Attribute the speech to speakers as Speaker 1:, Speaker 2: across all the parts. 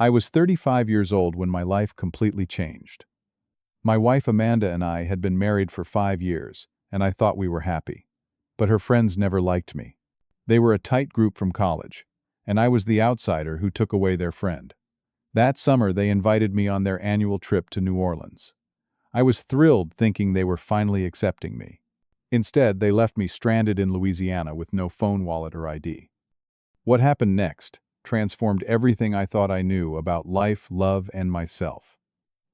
Speaker 1: I was 35 years old when my life completely changed. My wife Amanda and I had been married for 5 years, and I thought we were happy. But her friends never liked me. They were a tight group from college, and I was the outsider who took away their friend. That summer they invited me on their annual trip to New Orleans. I was thrilled thinking they were finally accepting me. Instead, they left me stranded in Louisiana with no phone, wallet, or ID. What happened next transformed everything I thought I knew about life, love, and myself.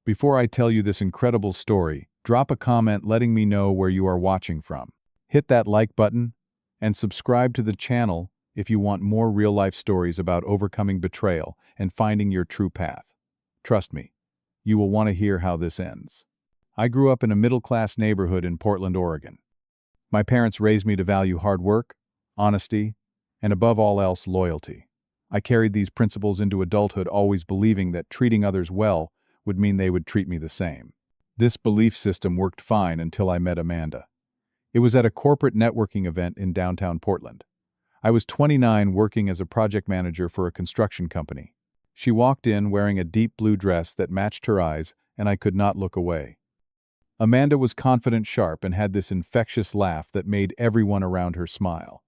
Speaker 1: Before I tell you this incredible story, drop a comment letting me know where you are watching from. Hit that like button and subscribe to the channel if you want more real-life stories about overcoming betrayal and finding your true path. Trust me, you will want to hear how this ends. I grew up in a middle-class neighborhood in Portland, Oregon. My parents raised me to value hard work, honesty, and above all else, loyalty. I carried these principles into adulthood, always believing that treating others well would mean they would treat me the same. This belief system worked fine until I met Amanda. It was at a corporate networking event in downtown Portland. I was 29, working as a project manager for a construction company. She walked in wearing a deep blue dress that matched her eyes, and I could not look away. Amanda was confident, sharp, and had this infectious laugh that made everyone around her smile.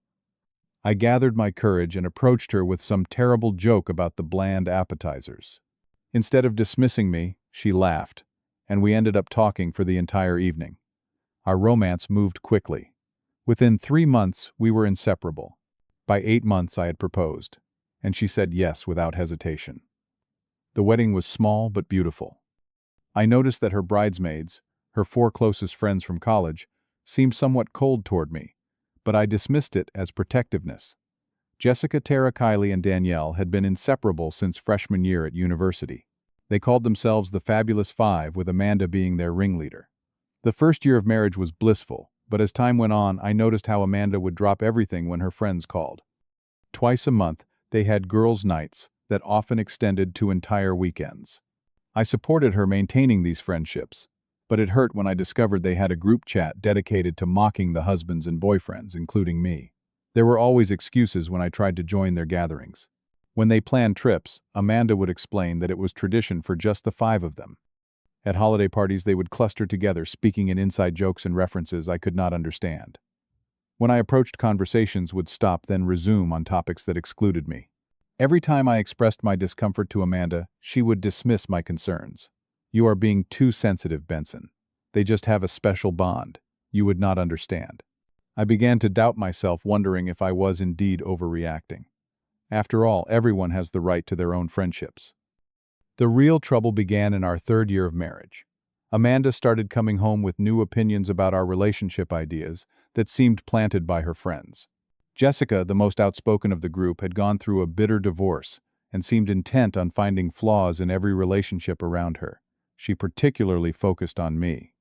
Speaker 1: I gathered my courage and approached her with some terrible joke about the bland appetizers. Instead of dismissing me, she laughed, and we ended up talking for the entire evening. Our romance moved quickly. Within 3 months, we were inseparable. By 8 months, I had proposed, and she said yes without hesitation. The wedding was small but beautiful. I noticed that her bridesmaids, her 4 closest friends from college, seemed somewhat cold toward me, but I dismissed it as protectiveness. Jessica, Tara, Kylie, and Danielle had been inseparable since freshman year at university. They called themselves the Fabulous Five, with Amanda being their ringleader. The first year of marriage was blissful, but as time went on, I noticed how Amanda would drop everything when her friends called. Twice a month, they had girls' nights that often extended to entire weekends. I supported her maintaining these friendships, but it hurt when I discovered they had a group chat dedicated to mocking the husbands and boyfriends, including me. There were always excuses when I tried to join their gatherings. When they planned trips, Amanda would explain that it was tradition for just the 5 of them. At holiday parties, they would cluster together, speaking in inside jokes and references I could not understand. When I approached, conversations would stop, then resume on topics that excluded me. Every time I expressed my discomfort to Amanda, she would dismiss my concerns. "You are being too sensitive, Benson. They just have a special bond. You would not understand." I began to doubt myself, wondering if I was indeed overreacting. After all, everyone has the right to their own friendships. The real trouble began in our 3rd year of marriage. Amanda started coming home with new opinions about our relationship ideas that seemed planted by her friends. Jessica, the most outspoken of the group, had gone through a bitter divorce and seemed intent on finding flaws in every relationship around her. She particularly focused on me.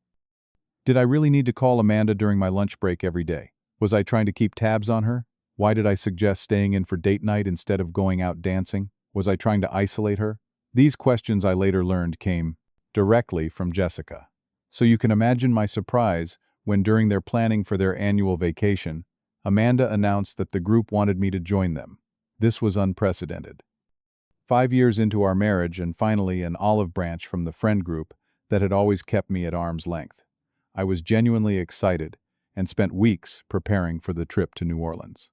Speaker 1: Did I really need to call Amanda during my lunch break every day? Was I trying to keep tabs on her? Why did I suggest staying in for date night instead of going out dancing? Was I trying to isolate her? These questions, I later learned, came directly from Jessica. So you can imagine my surprise when, during their planning for their annual vacation, Amanda announced that the group wanted me to join them. This was unprecedented. 5 years into our marriage, and finally an olive branch from the friend group that had always kept me at arm's length. I was genuinely excited and spent weeks preparing for the trip to New Orleans.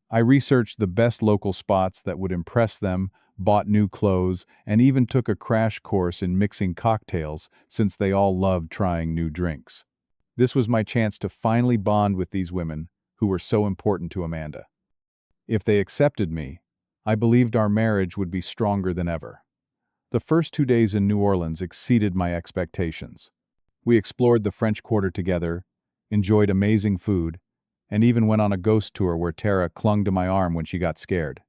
Speaker 1: I researched the best local spots that would impress them, bought new clothes, and even took a crash course in mixing cocktails, since they all loved trying new drinks. This was my chance to finally bond with these women who were so important to Amanda. If they accepted me, I believed our marriage would be stronger than ever. The first 2 days in New Orleans exceeded my expectations. We explored the French Quarter together, enjoyed amazing food, and even went on a ghost tour where Tara clung to my arm when she got scared.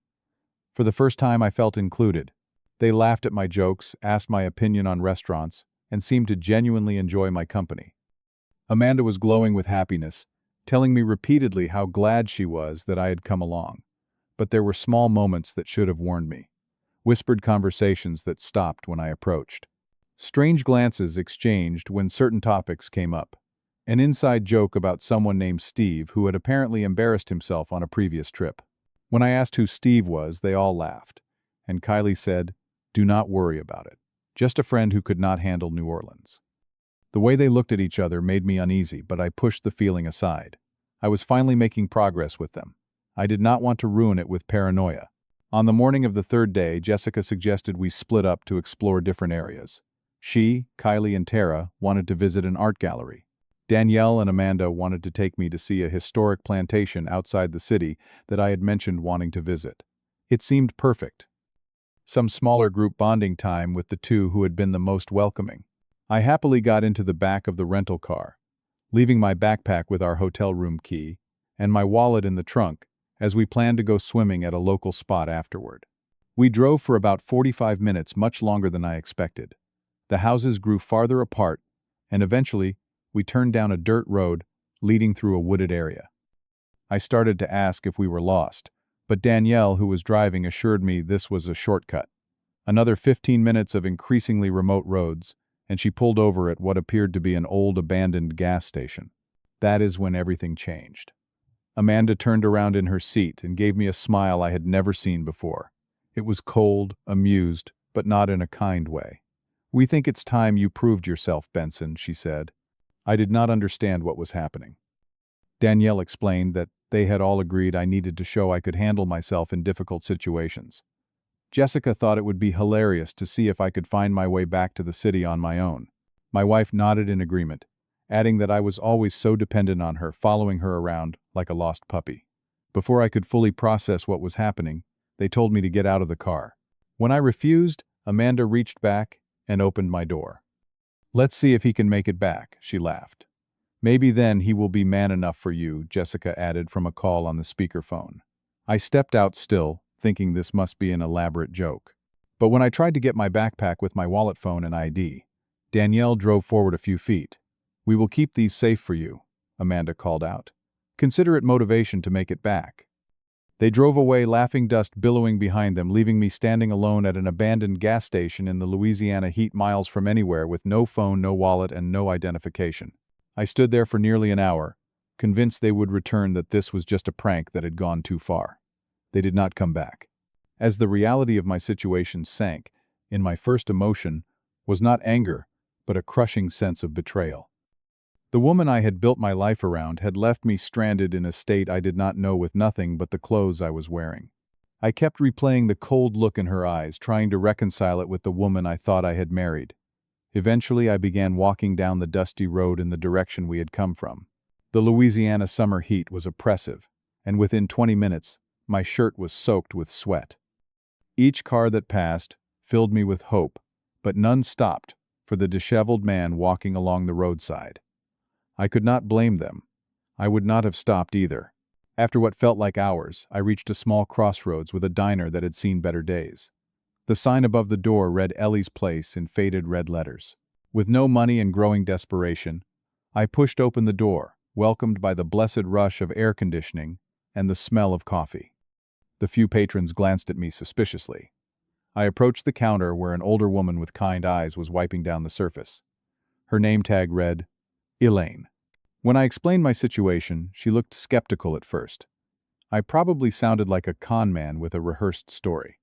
Speaker 1: For the first time, I felt included. They laughed at my jokes, asked my opinion on restaurants, and seemed to genuinely enjoy my company. Amanda was glowing with happiness, telling me repeatedly how glad she was that I had come along. But there were small moments that should have warned me. Whispered conversations that stopped when I approached. Strange glances exchanged when certain topics came up. An inside joke about someone named Steve who had apparently embarrassed himself on a previous trip. When I asked who Steve was, they all laughed, and Kylie said, Do not worry about it. Just a friend who could not handle New Orleans. The way they looked at each other made me uneasy, but I pushed the feeling aside. I was finally making progress with them. I did not want to ruin it with paranoia. On the morning of the third day, Jessica suggested we split up to explore different areas. She, Kylie, and Tara wanted to visit an art gallery. Danielle and Amanda wanted to take me to see a historic plantation outside the city that I had mentioned wanting to visit. It seemed perfect. Some smaller group bonding time with the two who had been the most welcoming. I happily got into the back of the rental car, leaving my backpack with our hotel room key and my wallet in the trunk as we planned to go swimming at a local spot afterward. We drove for about 45 minutes, much longer than I expected. The houses grew farther apart, and eventually, we turned down a dirt road leading through a wooded area. I started to ask if we were lost, but Danielle, who was driving, assured me this was a shortcut. Another 15 minutes of increasingly remote roads, and she pulled over at what appeared to be an old abandoned gas station. That is when everything changed. Amanda turned around in her seat and gave me a smile I had never seen before. It was cold, amused, but not in a kind way. "We think it's time you proved yourself, Benson," she said. I did not understand what was happening. Danielle explained that they had all agreed I needed to show I could handle myself in difficult situations. Jessica thought it would be hilarious to see if I could find my way back to the city on my own. My wife nodded in agreement, adding that I was always so dependent on her, following her around like a lost puppy. Before I could fully process what was happening, they told me to get out of the car. When I refused, Amanda reached back and opened my door. "Let's see if he can make it back," she laughed. "Maybe then he will be man enough for you," Jessica added from a call on the speakerphone. I stepped out still, thinking this must be an elaborate joke. But when I tried to get my backpack with my wallet, phone, and ID, Danielle drove forward a few feet. "We will keep these safe for you," Amanda called out. "Consider it motivation to make it back." They drove away, laughing, dust billowing behind them, leaving me standing alone at an abandoned gas station in the Louisiana heat, miles from anywhere, with no phone, no wallet, and no identification. I stood there for nearly an hour, convinced they would return, that this was just a prank that had gone too far. They did not come back. As the reality of my situation sank, in my first emotion was not anger, but a crushing sense of betrayal. The woman I had built my life around had left me stranded in a state I did not know, with nothing but the clothes I was wearing. I kept replaying the cold look in her eyes, trying to reconcile it with the woman I thought I had married. Eventually, I began walking down the dusty road in the direction we had come from. The Louisiana summer heat was oppressive, and within 20 minutes, my shirt was soaked with sweat. Each car that passed filled me with hope, but none stopped for the disheveled man walking along the roadside. I could not blame them. I would not have stopped either. After what felt like hours, I reached a small crossroads with a diner that had seen better days. The sign above the door read Ellie's Place in faded red letters. With no money and growing desperation, I pushed open the door, welcomed by the blessed rush of air conditioning and the smell of coffee. The few patrons glanced at me suspiciously. I approached the counter where an older woman with kind eyes was wiping down the surface. Her name tag read, Elaine. When I explained my situation, she looked skeptical at first. I probably sounded like a con man with a rehearsed story.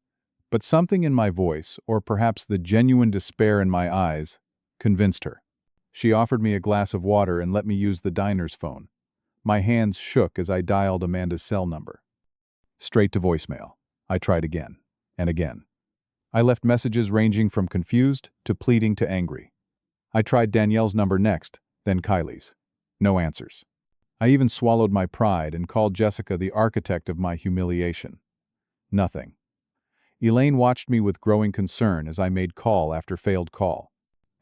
Speaker 1: But something in my voice, or perhaps the genuine despair in my eyes, convinced her. She offered me a glass of water and let me use the diner's phone. My hands shook as I dialed Amanda's cell number. Straight to voicemail. I tried again and again. I left messages ranging from confused to pleading to angry. I tried Danielle's number next, then Kylie's. No answers. I even swallowed my pride and called Jessica, the architect of my humiliation. Nothing. Elaine watched me with growing concern as I made call after failed call.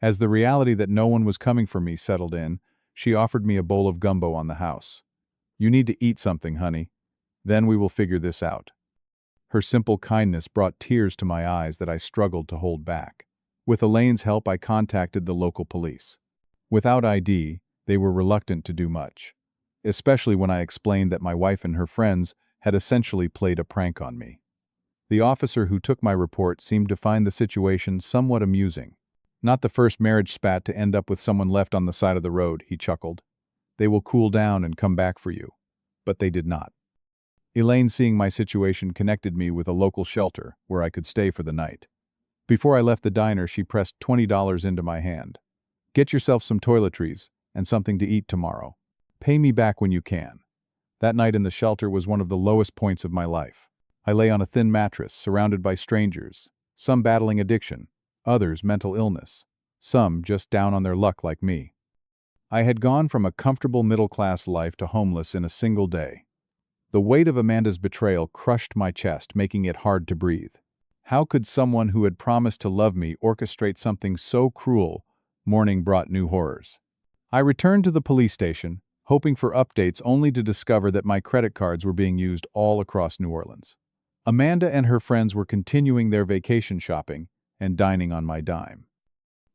Speaker 1: As the reality that no one was coming for me settled in, she offered me a bowl of gumbo on the house. "You need to eat something, honey. Then we will figure this out." Her simple kindness brought tears to my eyes that I struggled to hold back. With Elaine's help, I contacted the local police. Without ID, they were reluctant to do much, especially when I explained that my wife and her friends had essentially played a prank on me. The officer who took my report seemed to find the situation somewhat amusing. "Not the first marriage spat to end up with someone left on the side of the road," he chuckled. "They will cool down and come back for you." But they did not. Elaine, seeing my situation, connected me with a local shelter where I could stay for the night. Before I left the diner, she pressed $20 into my hand. Get yourself some toiletries and something to eat tomorrow. Pay me back when you can. That night in the shelter was one of the lowest points of my life. I lay on a thin mattress, surrounded by strangers, some battling addiction, others mental illness, some just down on their luck like me. I had gone from a comfortable middle-class life to homeless in a single day. The weight of Amanda's betrayal crushed my chest, making it hard to breathe. How could someone who had promised to love me orchestrate something so cruel? Morning brought new horrors. I returned to the police station, hoping for updates only to discover that my credit cards were being used all across New Orleans. Amanda and her friends were continuing their vacation shopping and dining on my dime.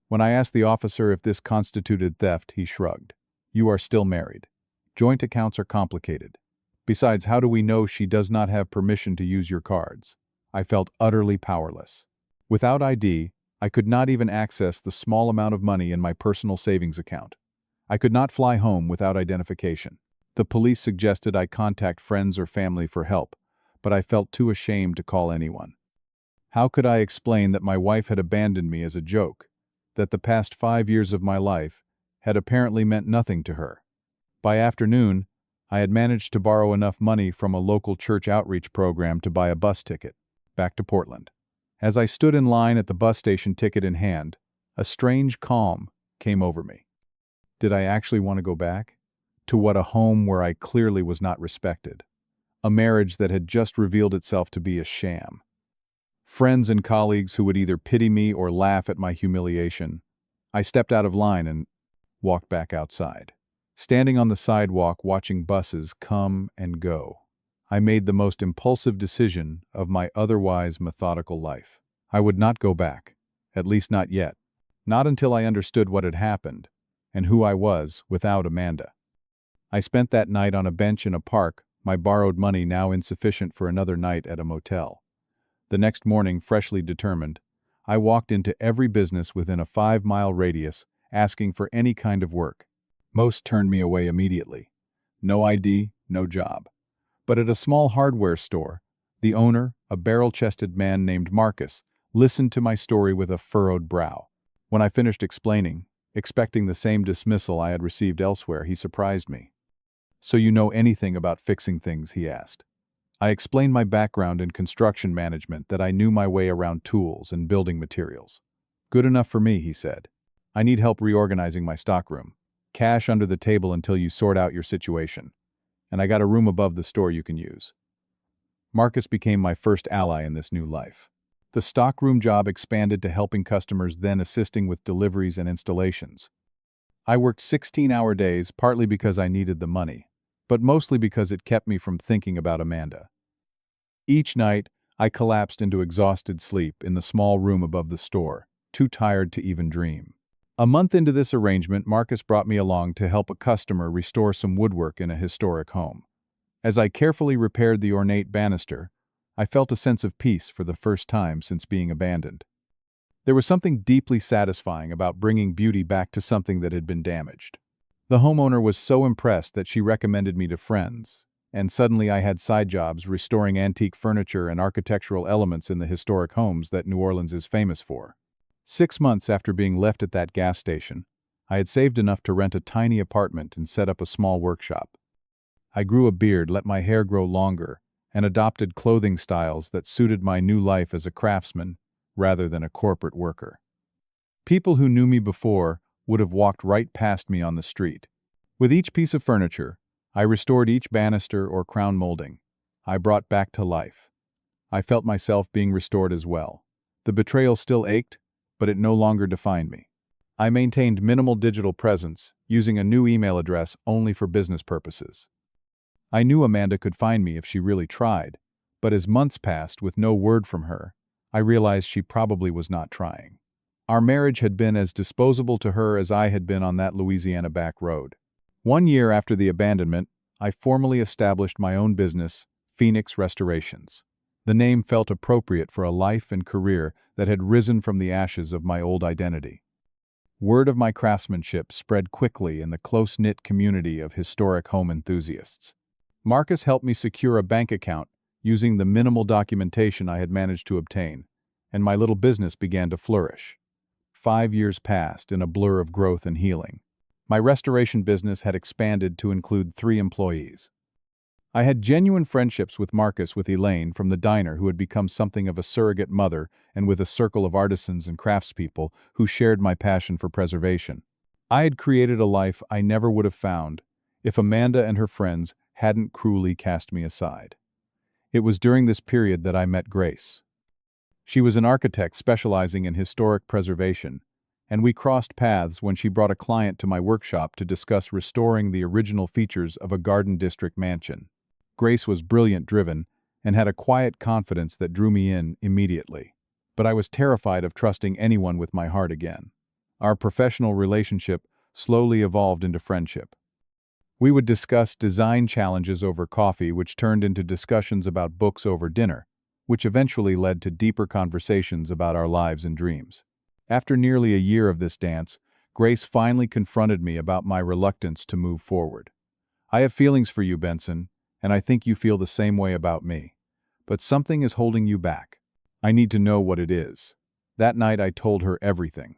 Speaker 1: When I asked the officer if this constituted theft, he shrugged. You are still married. Joint accounts are complicated. Besides, how do we know she does not have permission to use your cards? I felt utterly powerless. Without ID, I could not even access the small amount of money in my personal savings account. I could not fly home without identification. The police suggested I contact friends or family for help, but I felt too ashamed to call anyone. How could I explain that my wife had abandoned me as a joke, that the past 5 years of my life had apparently meant nothing to her? By afternoon, I had managed to borrow enough money from a local church outreach program to buy a bus ticket back to Portland. As I stood in line at the bus station, ticket in hand, a strange calm came over me. Did I actually want to go back? To what? A home where I clearly was not respected. A marriage that had just revealed itself to be a sham. Friends and colleagues who would either pity me or laugh at my humiliation. I stepped out of line and walked back outside. Standing on the sidewalk watching buses come and go, I made the most impulsive decision of my otherwise methodical life. I would not go back, at least not yet, not until I understood what had happened and who I was without Amanda. I spent that night on a bench in a park, my borrowed money now insufficient for another night at a motel. The next morning, freshly determined, I walked into every business within a 5-mile radius asking for any kind of work. Most turned me away immediately. No ID, no job. But at a small hardware store, the owner, a barrel-chested man named Marcus, listened to my story with a furrowed brow. When I finished explaining, expecting the same dismissal I had received elsewhere, he surprised me. So you know anything about fixing things? He asked. I explained my background in construction management, that I knew my way around tools and building materials. Good enough for me, he said. I need help reorganizing my stockroom. Cash under the table until you sort out your situation. And I got a room above the store you can use. Marcus became my first ally in this new life. The stockroom job expanded to helping customers, then assisting with deliveries and installations. I worked 16-hour days, partly because I needed the money, but mostly because it kept me from thinking about Amanda. Each night, I collapsed into exhausted sleep in the small room above the store, too tired to even dream. A month into this arrangement, Marcus brought me along to help a customer restore some woodwork in a historic home. As I carefully repaired the ornate banister, I felt a sense of peace for the first time since being abandoned. There was something deeply satisfying about bringing beauty back to something that had been damaged. The homeowner was so impressed that she recommended me to friends, and suddenly I had side jobs restoring antique furniture and architectural elements in the historic homes that New Orleans is famous for. 6 months after being left at that gas station, I had saved enough to rent a tiny apartment and set up a small workshop. I grew a beard, let my hair grow longer, and adopted clothing styles that suited my new life as a craftsman rather than a corporate worker. People who knew me before would have walked right past me on the street. With each piece of furniture, I restored each banister or crown molding. I brought back to life. I felt myself being restored as well. The betrayal still ached, but it no longer defined me. I maintained minimal digital presence, using a new email address only for business purposes. I knew Amanda could find me if she really tried, but as months passed with no word from her, I realized she probably was not trying. Our marriage had been as disposable to her as I had been on that Louisiana back road. 1 year after the abandonment, I formally established my own business, Phoenix Restorations. The name felt appropriate for a life and career that had risen from the ashes of my old identity. Word of my craftsmanship spread quickly in the close-knit community of historic home enthusiasts. Marcus helped me secure a bank account using the minimal documentation I had managed to obtain, and my little business began to flourish. 5 years passed in a blur of growth and healing. My restoration business had expanded to include 3 employees. I had genuine friendships with Elaine from the diner, who had become something of a surrogate mother, and with a circle of artisans and craftspeople who shared my passion for preservation. I had created a life I never would have found if Amanda and her friends hadn't cruelly cast me aside. It was during this period that I met Grace. She was an architect specializing in historic preservation, and we crossed paths when she brought a client to my workshop to discuss restoring the original features of a Garden District mansion. Grace was brilliant, driven, and had a quiet confidence that drew me in immediately. But I was terrified of trusting anyone with my heart again. Our professional relationship slowly evolved into friendship. We would discuss design challenges over coffee, which turned into discussions about books over dinner, which eventually led to deeper conversations about our lives and dreams. After nearly a year of this dance, Grace finally confronted me about my reluctance to move forward. "I have feelings for you, Benson, and I think you feel the same way about me. But something is holding you back. I need to know what it is." That night I told her everything.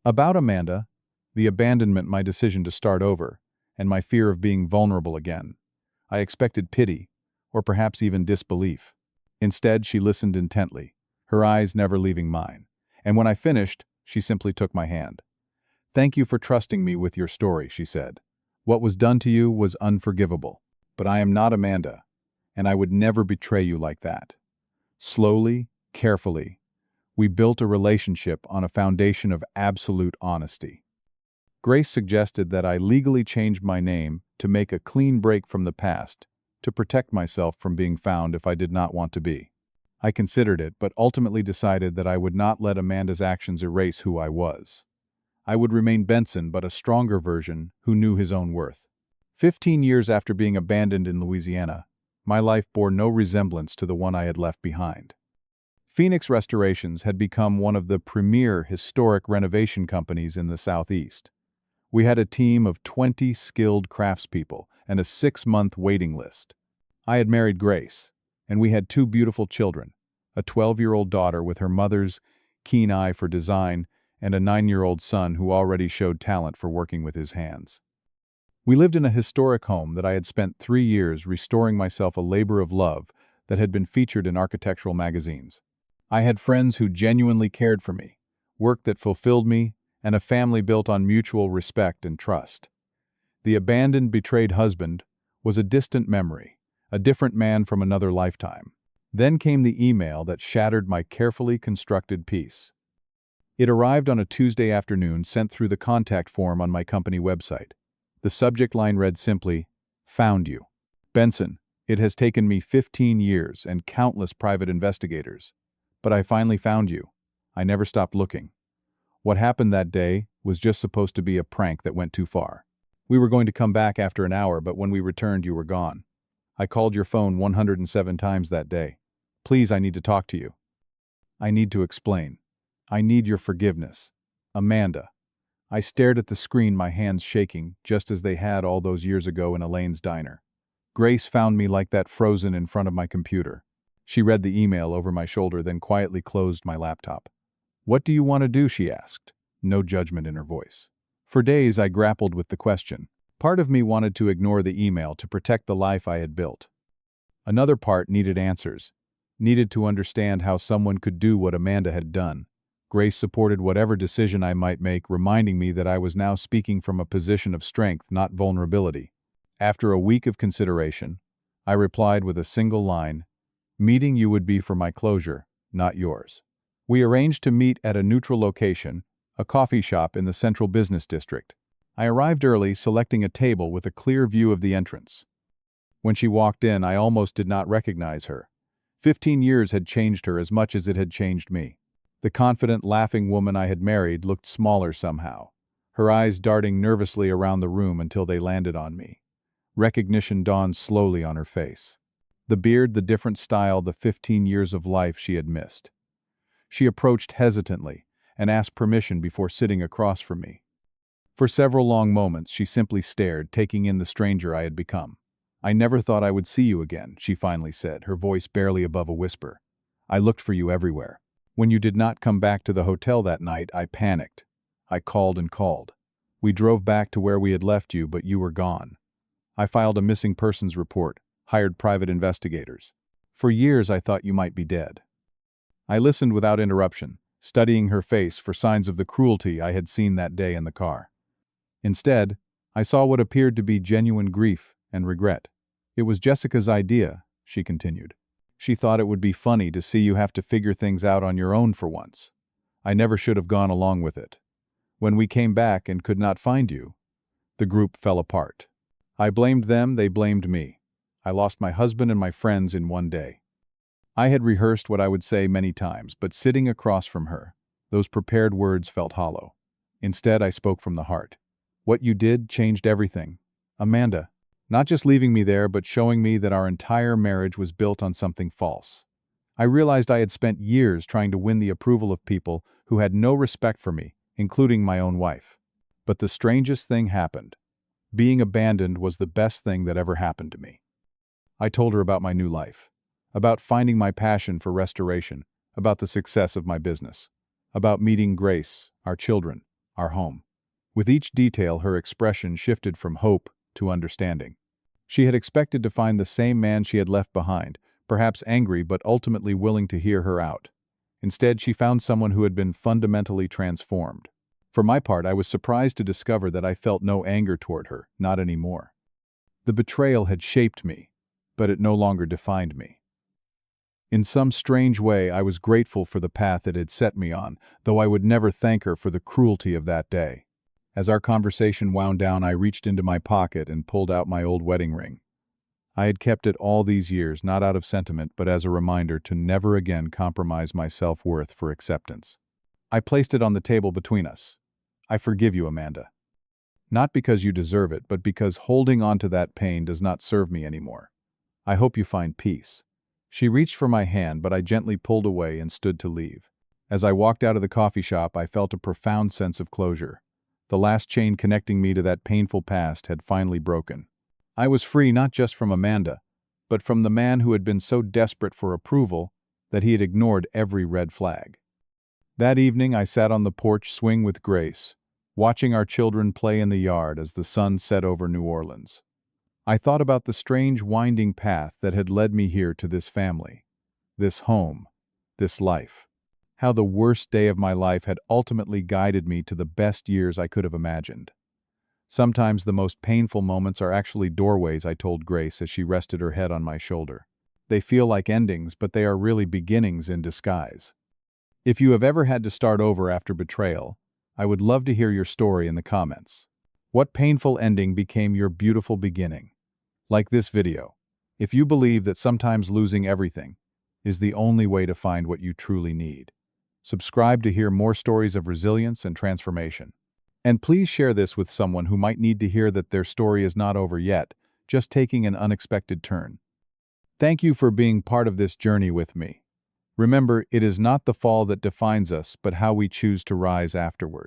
Speaker 1: About Amanda, the abandonment, my decision to start over, and my fear of being vulnerable again. I expected pity, or perhaps even disbelief. Instead, she listened intently, her eyes never leaving mine. And when I finished, she simply took my hand. "Thank you for trusting me with your story," she said. "What was done to you was unforgivable. But I am not Amanda, and I would never betray you like that." Slowly, carefully, we built a relationship on a foundation of absolute honesty. Grace suggested that I legally change my name to make a clean break from the past, to protect myself from being found if I did not want to be. I considered it, but ultimately decided that I would not let Amanda's actions erase who I was. I would remain Benson, but a stronger version who knew his own worth. 15 years after being abandoned in Louisiana, my life bore no resemblance to the one I had left behind. Phoenix Restorations had become one of the premier historic renovation companies in the Southeast. We had a team of 20 skilled craftspeople and a 6-month waiting list. I had married Grace, and we had 2 beautiful children, a 12-year-old daughter with her mother's keen eye for design, and a 9-year-old son who already showed talent for working with his hands. We lived in a historic home that I had spent 3 years restoring myself, a labor of love that had been featured in architectural magazines. I had friends who genuinely cared for me, work that fulfilled me, and a family built on mutual respect and trust. The abandoned, betrayed husband was a distant memory, a different man from another lifetime. Then came the email that shattered my carefully constructed peace. It arrived on a Tuesday afternoon, sent through the contact form on my company website. The subject line read simply, "Found you. Benson, it has taken me 15 years and countless private investigators. But I finally found you. I never stopped looking. What happened that day was just supposed to be a prank that went too far. We were going to come back after an hour, but when we returned, you were gone. I called your phone 107 times that day. Please, I need to talk to you. I need to explain. I need your forgiveness. Amanda." I stared at the screen, my hands shaking, just as they had all those years ago in Elaine's diner. Grace found me like that, frozen in front of my computer. She read the email over my shoulder, then quietly closed my laptop. "What do you want to do?" she asked, no judgment in her voice. For days I grappled with the question. Part of me wanted to ignore the email to protect the life I had built. Another part needed answers, needed to understand how someone could do what Amanda had done. Grace supported whatever decision I might make, reminding me that I was now speaking from a position of strength, not vulnerability. After a week of consideration, I replied with a single line, "Meeting you would be for my closure, not yours." We arranged to meet at a neutral location, a coffee shop in the central business district. I arrived early, selecting a table with a clear view of the entrance. When she walked in, I almost did not recognize her. 15 years had changed her as much as it had changed me. The confident, laughing woman I had married looked smaller somehow, her eyes darting nervously around the room until they landed on me. Recognition dawned slowly on her face. The beard, the different style, the 15 years of life she had missed. She approached hesitantly and asked permission before sitting across from me. For several long moments she simply stared, taking in the stranger I had become. "I never thought I would see you again," she finally said, her voice barely above a whisper. "I looked for you everywhere." When you did not come back to the hotel that night, I panicked. I called and called. We drove back to where we had left you, but you were gone. I filed a missing persons report, hired private investigators. For years I thought you might be dead. I listened without interruption, studying her face for signs of the cruelty I had seen that day in the car. Instead, I saw what appeared to be genuine grief and regret. It was Jessica's idea, she continued. She thought it would be funny to see you have to figure things out on your own for once. I never should have gone along with it. When we came back and could not find you, the group fell apart. I blamed them, they blamed me. I lost my husband and my friends in one day. I had rehearsed what I would say many times, but sitting across from her, those prepared words felt hollow. Instead, I spoke from the heart. What you did changed everything. Amanda, not just leaving me there, but showing me that our entire marriage was built on something false. I realized I had spent years trying to win the approval of people who had no respect for me, including my own wife. But the strangest thing happened. Being abandoned was the best thing that ever happened to me. I told her about my new life, about finding my passion for restoration, about the success of my business, about meeting Grace, our children, our home. With each detail, her expression shifted from hope to understanding. She had expected to find the same man she had left behind, perhaps angry but ultimately willing to hear her out. Instead, she found someone who had been fundamentally transformed. For my part, I was surprised to discover that I felt no anger toward her, not anymore. The betrayal had shaped me, but it no longer defined me. In some strange way, I was grateful for the path it had set me on, though I would never thank her for the cruelty of that day. As our conversation wound down, I reached into my pocket and pulled out my old wedding ring. I had kept it all these years, not out of sentiment, but as a reminder to never again compromise my self-worth for acceptance. I placed it on the table between us. I forgive you, Amanda. Not because you deserve it, but because holding on to that pain does not serve me anymore. I hope you find peace. She reached for my hand, but I gently pulled away and stood to leave. As I walked out of the coffee shop, I felt a profound sense of closure. The last chain connecting me to that painful past had finally broken. I was free not just from Amanda, but from the man who had been so desperate for approval that he had ignored every red flag. That evening, I sat on the porch swing with Grace, watching our children play in the yard as the sun set over New Orleans. I thought about the strange winding path that had led me here to this family, this home, this life. How the worst day of my life had ultimately guided me to the best years I could have imagined. Sometimes the most painful moments are actually doorways, I told Grace as she rested her head on my shoulder. They feel like endings, but they are really beginnings in disguise. If you have ever had to start over after betrayal, I would love to hear your story in the comments. What painful ending became your beautiful beginning? Like this video, if you believe that sometimes losing everything is the only way to find what you truly need. Subscribe to hear more stories of resilience and transformation. And please share this with someone who might need to hear that their story is not over yet, just taking an unexpected turn. Thank you for being part of this journey with me. Remember, it is not the fall that defines us, but how we choose to rise afterward.